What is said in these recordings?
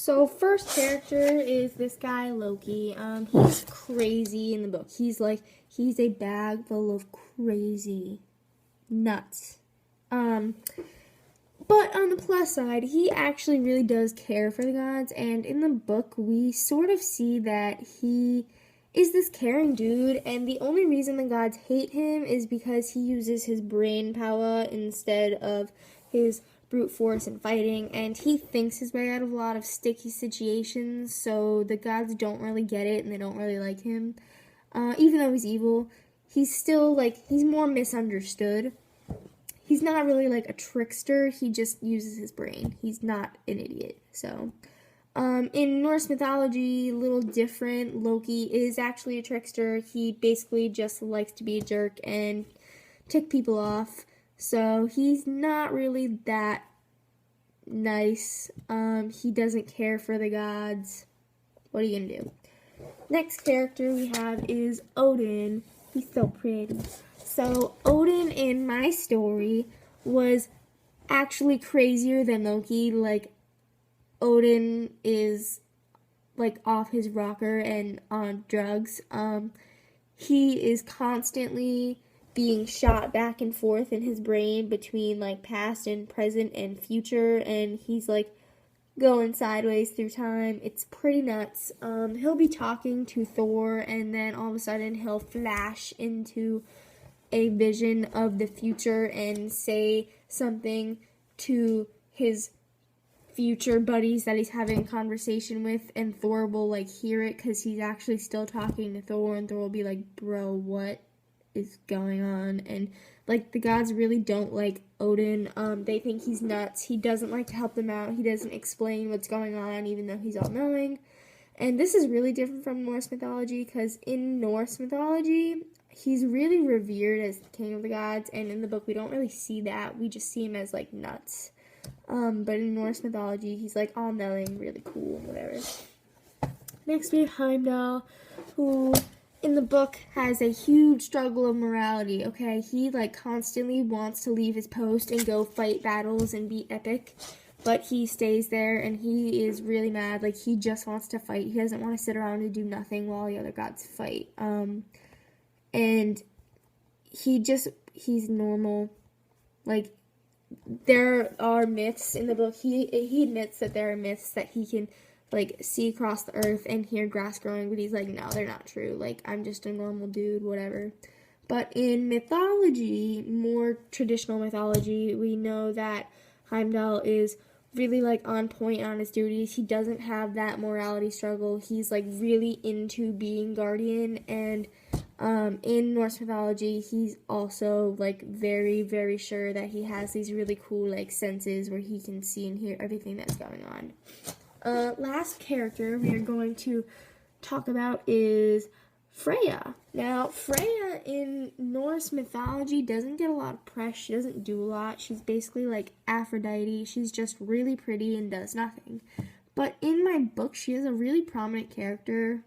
So first character is this guy Loki. He's crazy in the book. He's a bag full of crazy nuts. But on the plus side, he actually really does care for the gods, and in the book we sort of see that he is this caring dude, and the only reason the gods hate him is because he uses his brain power instead of his brute force and fighting, and he thinks his way out of a lot of sticky situations, so the gods don't really get it, and they don't really like him. Even though he's evil, he's still, he's more misunderstood. He's not really, a trickster, he just uses his brain. He's not an idiot, so... in Norse mythology, a little different, Loki is actually a trickster. He basically just likes to be a jerk and tick people off. So he's not really that nice. He doesn't care for the gods. What are you gonna do? Next character we have is Odin. He's so pretty. So Odin in my story was actually crazier than Loki. Odin is off his rocker and on drugs. He is constantly being shot back and forth in his brain between past and present and future, and he's going sideways through time. It's pretty nuts. He'll be talking to Thor, and then all of a sudden he'll flash into a vision of the future and say something to his future buddies that he's having a conversation with, and Thor will hear it because he's actually still talking to Thor, and Thor will be like, bro, what is going on? And the gods really don't like Odin. They think he's nuts. He doesn't like to help them out. He doesn't explain what's going on even though he's all knowing. And this is really different from Norse mythology, because in Norse mythology he's really revered as the king of the gods, and in the book we don't really see that. We just see him as nuts. But in Norse mythology, he's all-knowing, really cool, whatever. Next we have Heimdall, who in the book has a huge struggle of morality, okay? He constantly wants to leave his post and go fight battles and be epic, but he stays there and he is really mad. He just wants to fight. He doesn't want to sit around and do nothing while the other gods fight. And he's normal. There are myths in the book. He admits that there are myths that he can see across the earth and hear grass growing, but he's no, they're not true. I'm just a normal dude, whatever. But in mythology, more traditional mythology, we know that Heimdall is really on point on his duties. He doesn't have that morality struggle. He's really into being guardian, and in Norse mythology, he's also very, very sure that he has these really cool senses where he can see and hear everything that's going on. Last character we are going to talk about is Freya. Now, Freya in Norse mythology doesn't get a lot of press. She doesn't do a lot. She's basically Aphrodite. She's just really pretty and does nothing. But in my book, she is a really prominent character.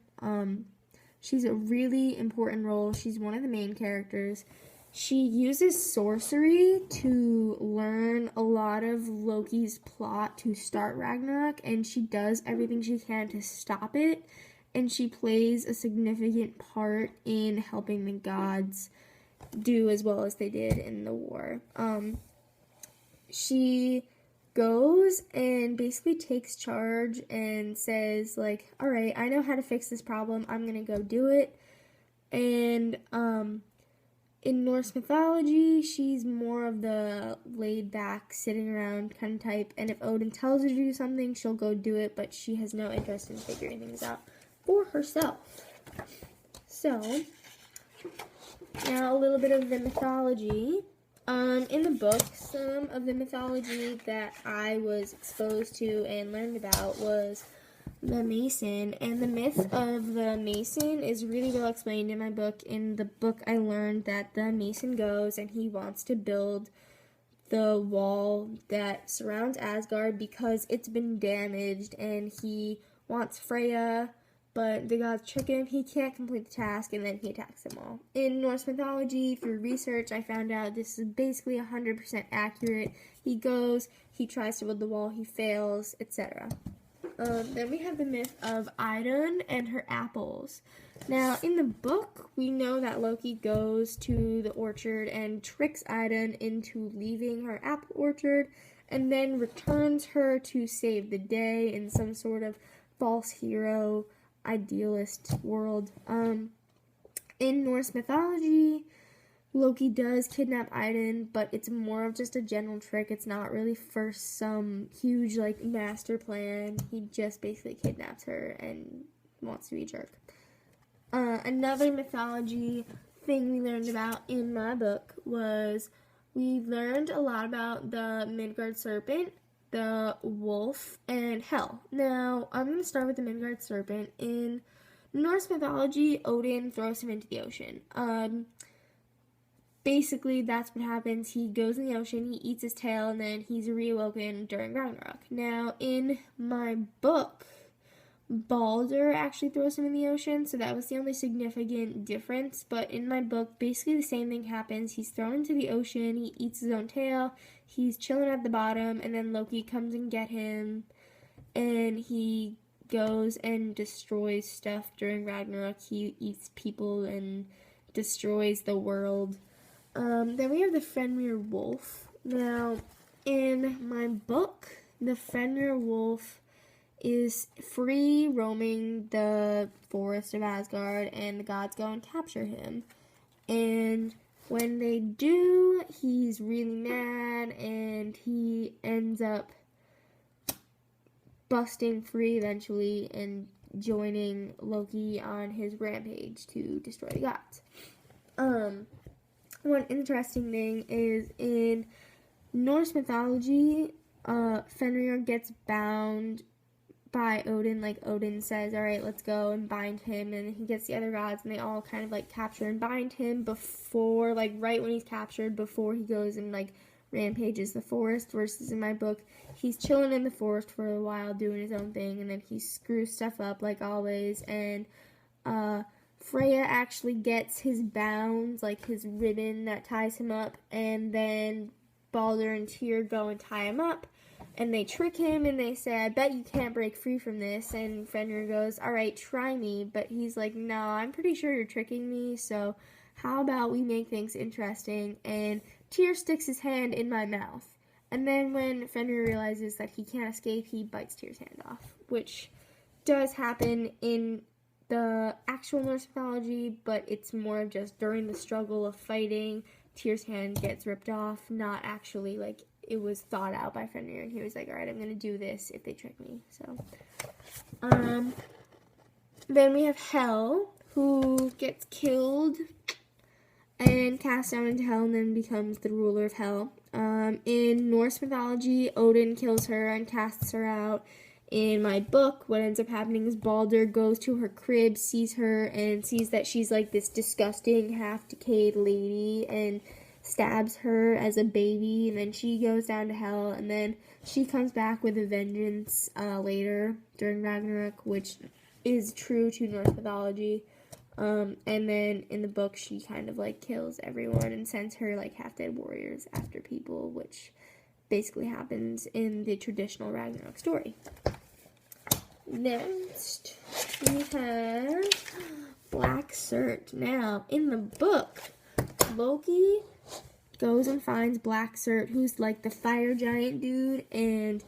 She's a really important role. She's one of the main characters. She uses sorcery to learn a lot of Loki's plot to start Ragnarok, and she does everything she can to stop it, and she plays a significant part in helping the gods do as well as they did in the war. She goes and basically takes charge and says, alright, I know how to fix this problem, I'm gonna go do it. And, in Norse mythology, she's more of the laid-back, sitting around kind of type, and if Odin tells her to do something, she'll go do it, but she has no interest in figuring things out for herself. So, now a little bit of the mythology. In the book, some of the mythology that I was exposed to and learned about was the Mason, and the myth of the Mason is really well explained in my book. In the book, I learned that the Mason goes and he wants to build the wall that surrounds Asgard because it's been damaged, and he wants Freya, but the gods trick him, he can't complete the task, and then he attacks them all. In Norse mythology, through research, I found out this is basically 100% accurate. He goes, he tries to build the wall, he fails, etc. Then we have the myth of Idun and her apples. Now, in the book, we know that Loki goes to the orchard and tricks Idun into leaving her apple orchard, and then returns her to save the day in some sort of false hero idealist world. In Norse mythology, Loki does kidnap Idun, but it's more of just a general trick. It's not really for some huge, like, master plan. He just basically kidnaps her and wants to be a jerk. Another mythology thing we learned about in my book was we learned a lot about the Midgard serpent, the wolf, and Hel. Now, I'm going to start with the Midgard serpent. In Norse mythology, Odin throws him into the ocean. Basically, that's what happens. He goes in the ocean, he eats his tail, and then he's reawoken during Ragnarok. Now, in my book, Balder actually throws him in the ocean, so that was the only significant difference. But in my book, basically the same thing happens. He's thrown into the ocean, he eats his own tail, he's chilling at the bottom, and then Loki comes and get him, and he goes and destroys stuff during Ragnarok. He eats people and destroys the world. Then we have the Fenrir wolf. Now, in my book, the Fenrir wolf is free roaming the forest of Asgard, and the gods go and capture him. And when they do, he's really mad, and he ends up busting free eventually and joining Loki on his rampage to destroy the gods. One interesting thing is in Norse mythology, Fenrir gets bound by Odin. Like, Odin says, alright, let's go and bind him, and he gets the other gods, and they all kind of, like, capture and bind him before, like, right when he's captured, before he goes and, like, rampages the forest, versus in my book, he's chilling in the forest for a while, doing his own thing, and then he screws stuff up, like always, and, Freya actually gets his bounds, like his ribbon that ties him up, and then Balder and Tyr go and tie him up, and they trick him, and they say, I bet you can't break free from this, and Fenrir goes, alright, try me, but he's like, no, I'm pretty sure you're tricking me, so how about we make things interesting, and Tyr sticks his hand in my mouth, and then when Fenrir realizes that he can't escape, he bites Tyr's hand off, which does happen in the actual Norse mythology, but it's more of just during the struggle of fighting, Tyr's hand gets ripped off, not actually, like, it was thought out by Fenrir, and he was like, alright, I'm gonna do this if they trick me, so. Then we have Hel, who gets killed and cast down into Hell and then becomes the ruler of Hell. In Norse mythology, Odin kills her and casts her out. In my book, what ends up happening is Balder goes to her crib, sees her, and sees that she's like this disgusting, half-decayed lady, and stabs her as a baby, and then she goes down to Hell, and then she comes back with a vengeance later during Ragnarok, which is true to Norse mythology. And then in the book, she kind of like kills everyone and sends her like half-dead warriors after people, which basically happens in the traditional Ragnarok story. Next, we have Black Surt. Now, in the book, Loki goes and finds Black Surt, who's like the fire giant dude, and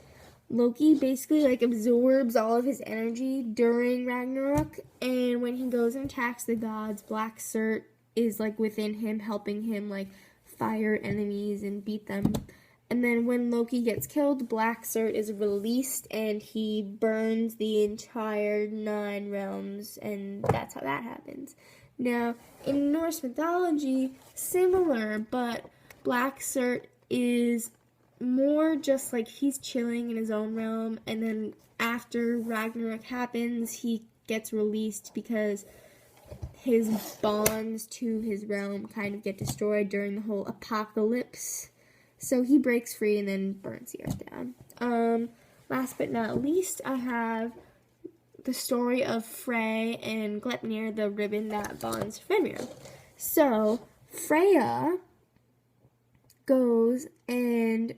Loki basically like absorbs all of his energy during Ragnarok, and when he goes and attacks the gods, Black Surt is like within him, helping him like fire enemies and beat them. And then when Loki gets killed, Black Surt is released, and he burns the entire 9 realms, and that's how that happens. Now, in Norse mythology, similar, but Black Surt is more just like he's chilling in his own realm, and then after Ragnarok happens, he gets released because his bonds to his realm kind of get destroyed during the whole apocalypse. So he breaks free and then burns the earth down. Last but not least, I have the story of Frey and Gleipnir, the ribbon that bonds Fenrir. So Freya goes and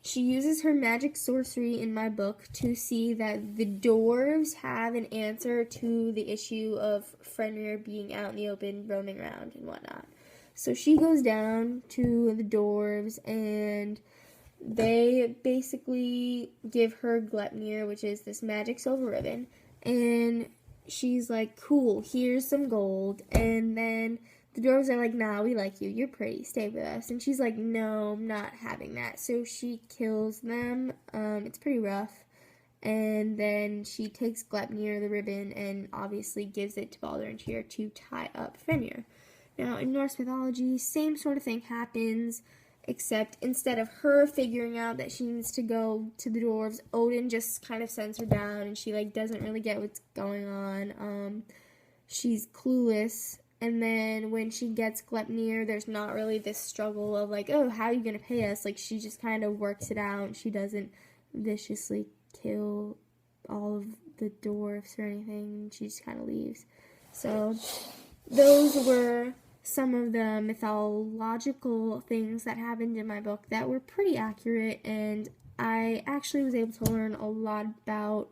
She uses her magic sorcery in my book to see that the dwarves have an answer to the issue of Fenrir being out in the open, roaming around and whatnot. So she goes down to the dwarves, and they basically give her Gleipnir, which is this magic silver ribbon, and she's like, cool, here's some gold. And then the dwarves are like, nah, we like you, you're pretty, stay with us. And she's like, no, I'm not having that. So she kills them. It's pretty rough. And then she takes Gleipnir, the ribbon, and obviously gives it to Balder and Tyr to tie up Fenrir. Now, in Norse mythology, same sort of thing happens, except instead of her figuring out that she needs to go to the dwarves, Odin just kind of sends her down, and she, like, doesn't really get what's going on. She's clueless, and then when she gets Gleipnir, there's not really this struggle of, like, oh, how are you gonna pay us? Like, she just kind of works it out, and she doesn't viciously kill all of the dwarfs or anything. She just kind of leaves. So those were some of the mythological things that happened in my book that were pretty accurate, and I actually was able to learn a lot about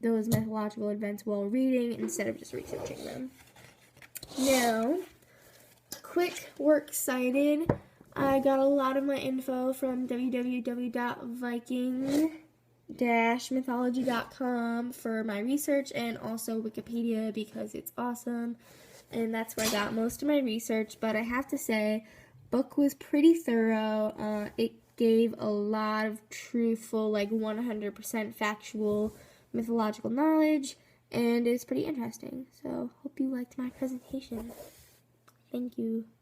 those mythological events while reading instead of just researching them. Now, quick works cited. I got a lot of my info from www.viking-mythology.com for my research, and also Wikipedia because it's awesome. And that's where I got most of my research. But I have to say, book was pretty thorough. It gave a lot of truthful, like 100% factual mythological knowledge, and it's pretty interesting. So hope you liked my presentation. Thank you.